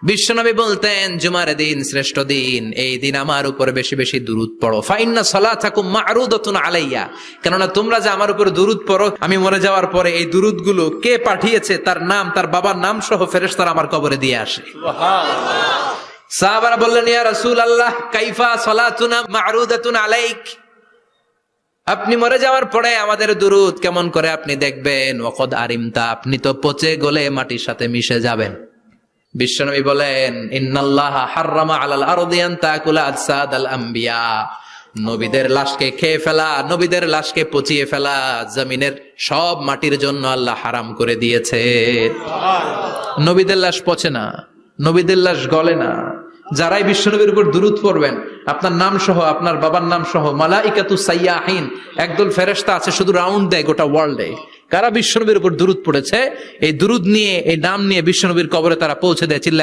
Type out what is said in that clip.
বিশ্বনবী বলতেন জুমার দিন শ্রেষ্ঠ দিন, এই দিন আমার উপর বেশি বেশি দুরূদ পড়ো। ফাইন্না সালাতাকুম মা'রুদাতুন আলাইয়া, কেননা তোমরা যে আমার উপর দুরূদ পড়ো, আমি মরে যাওয়ার পরে এই দুরূদগুলো কে পাঠিয়েছে তার নাম, তার বাবার নাম সহ ফেরেশতারা আমার কবরে দিয়ে আসে। সুবহানাল্লাহ। সাহাবারা বললেন, ইয়া রাসূলুল্লাহ কাইফা সালাতুনা মা'রুদাতুন আলাইক, আপনি মরে যাওয়ার পরে আমাদের দুরূদ কেমন করে আপনি দেখবেন? ওয়াকাদ আরিমতা, আপনি তো পচে গলে মাটির সাথে মিশে যাবেন। বিশ্বনবী বলেন, ইন্নাল্লাহা হাররামা আলাল আরদি আন তাকুলা আজসাদাল আম্বিয়া, নবীদের লাশকে খেয়ে ফেলা, নবীদের লাশকে পচিয়ে ফেলা জমিনের সব মাটির জন্য আল্লাহ হারাম করে দিয়েছে। নবীদের লাশ পচে না, নবীদের লাশ গলে না। যারাই বিশ্বনবীর উপর দুরূদ পড়বেন, আপনার নাম সহ, আপনার বাবার নাম সহ, মালাইকাতু সাইয়াহিন, একদল ফেরেশতা আছে শুধু রাউন্ড দেয় গোটা ওয়ার্ল্ডে। কারা বিশ্বনবীর উপর দুরূদ পড়েছে, এই দুরূদ নিয়ে, এই নাম নিয়ে বিশ্বনবীর কবরে তারা পৌঁছে দেয়। চিল্লায়